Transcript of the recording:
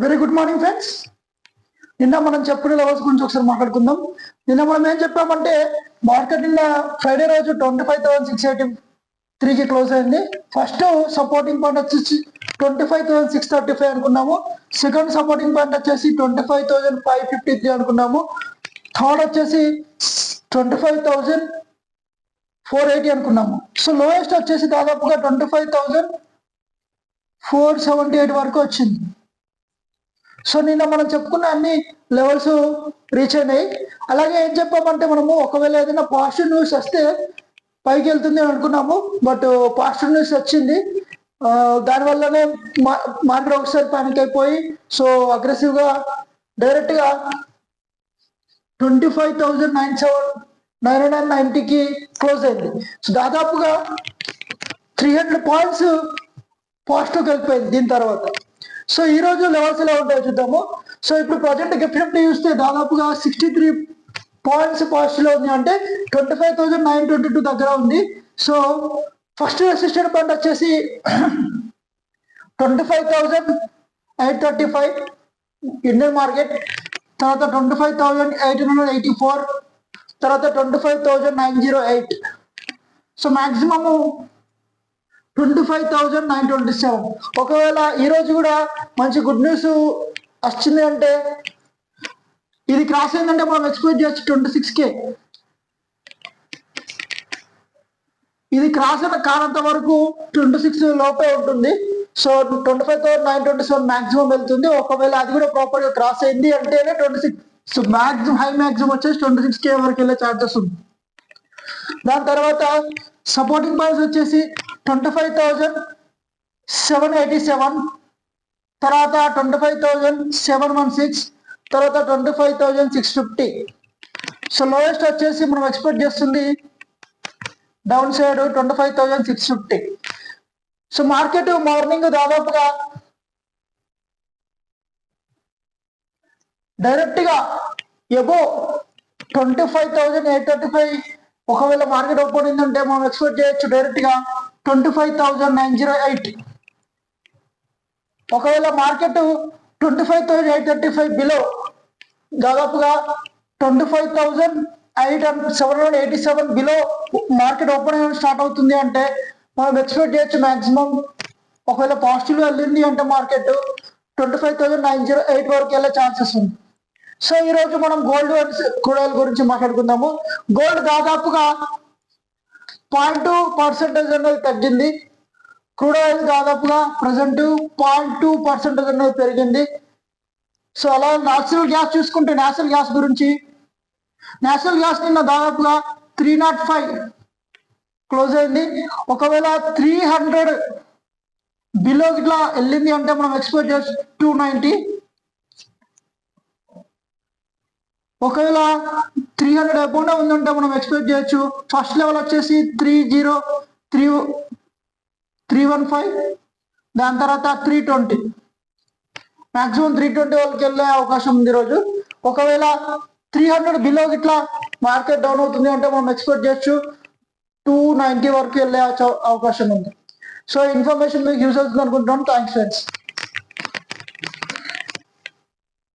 Very good morning friends. నిన్న మనం చెప్పుకునే లెవెల్స్ గురించి ఒకసారి మాట్లాడుకుందాం. నిన్న మనం ఏం చెప్పామంటే మార్కెట్ నిన్న ఫ్రైడే రోజు 25,683కి క్లోజ్ అయింది. ఫస్ట్ సపోర్టింగ్ పాయింట్ వచ్చేసి 25,635 అనుకున్నాము. సెకండ్ సపోర్టింగ్ పాయింట్ వచ్చేసి 25,553 అనుకున్నాము. థర్డ్ వచ్చేసి 25,480 అనుకున్నాము. సో లోయెస్ట్ వచ్చేసి దాదాపుగా 25,478 వరకు వచ్చింది. సో నిన్న మనం చెప్పుకున్న అన్ని లెవెల్స్ రీచ్ అయినాయి. అలాగే ఏం చెప్పామంటే మనము ఒకవేళ ఏదైనా పాజిటివ్ న్యూస్ వస్తే పైకి వెళ్తుంది అని అనుకున్నాము. బట్ పాజిటివ్ న్యూస్ వచ్చింది, దానివల్లనే మార్కెట్ ఒకసారి పానిక్ అయిపోయి సో అగ్రెసివ్గా డైరెక్ట్గా 25,990కి క్లోజ్ అయింది. సో దాదాపుగా 300 పాయింట్స్ పాజిటివ్కి వెళ్ళిపోయింది దీని తర్వాత. సో ఈ రోజు లెవెల్స్ ఎలా ఉంటాయో చూద్దాము. సో ఇప్పుడు ప్రజెంట్ గిఫ్ట్ చూస్తే దాదాపుగా 63 పాయింట్స్ పాజిటివ్ లో ఉంది, అంటే 25,922 దగ్గర ఉంది. సో ఫస్ట్ రెసిస్టెంట్ పాయింట్ వచ్చేసి 25,835 ఇండియన్ మార్కెట్, తర్వాత 25,884, తర్వాత 25,908. So maximum 25,927. ఒకవేళ ఈరోజు కూడా మంచి గుడ్ న్యూస్ వచ్చింది అంటే ఇది క్రాస్ అయిందంటే మనం ఎక్స్పెక్ట్ చేయొచ్చు 26K. ఇది క్రాస్ అయిన కానంత వరకు 26 లోపే ఉంటుంది. సో 25,927 మాక్సిమం వెళ్తుంది. ఒకవేళ అది కూడా ప్రాపర్గా క్రాస్ అయింది అంటేనే 26. సో మాక్సిమం హై మాక్సిమం వచ్చేసి 26K వరకు వెళ్ళే ఛాన్సెస్ ఉంది. దాని తర్వాత సపోర్టింగ్ పాయింట్స్ వచ్చేసి 25,787, తర్వాత 25,716, తర్వాత 25,650. సో లోయెస్ట్ వచ్చేసి మనం ఎక్స్పెక్ట్ చేస్తుంది down side 25,650. So market morning దాదాపుగా డైరెక్ట్గా ఎబో 25,835. ఒకవేళ మార్కెట్ ఓపెన్ అయిందంటే మనం ఎక్స్పెక్ట్ చేయొచ్చు డైరెక్ట్గా 25,908. ఒకవేళ మార్కెట్ 25,835 బిలో దాదాపుగా 25,787 బిలో మార్కెట్ ఓపెన్ అయ్యడం స్టార్ట్ అవుతుంది అంటే మనం ఎక్స్పెక్ట్ చేయొచ్చు మాక్సిమం ఒకవేళ పాజిటివ్ వెళ్ళింది అంటే మార్కెట్ 25,908 వరకు వెళ్ళే ఛాన్సెస్ ఉంది. సో ఈరోజు మనం గోల్డ్ అండ్ క్రూడ్ ఆయిల్ గురించి మాట్లాడుకుందాము. గోల్డ్ దాదాపుగా 0.2% అనేది తగ్గింది. క్రూడ్ ఆయిల్ దాదాపుగా ప్రజెంట్ 0.2% అనేది పెరిగింది. సో అలా నేచురల్ గ్యాస్ చూసుకుంటే నేచురల్ గ్యాస్ గురించి, నేచురల్ గ్యాస్ నిన్న దాదాపుగా 305 క్లోజ్ అయింది. ఒకవేళ 300 బిలో ఇట్లా వెళ్ళింది అంటే మనం ఎక్స్పెక్ట్ చేయొచ్చు 290. ఒకవేళ 300 అబౌండ్ ఉందంటే మనం ఎక్స్పెక్ట్ చేయొచ్చు ఫస్ట్ లెవెల్ వచ్చేసి 315, దాని తర్వాత 320, మాక్సిమం 320 వాళ్ళకి వెళ్ళే అవకాశం ఉంది ఈరోజు. ఒకవేళ 300 బిలో ఇట్లా మార్కెట్ డౌన్ అవుతుంది అంటే మనం ఎక్స్పెక్ట్ చేయొచ్చు 290 వరకు వెళ్ళే అవకాశం ఉంది. సో ఇన్ఫర్మేషన్ మీకు యూజ్ అవుతుంది అనుకుంటున్నాను. Thanks friends.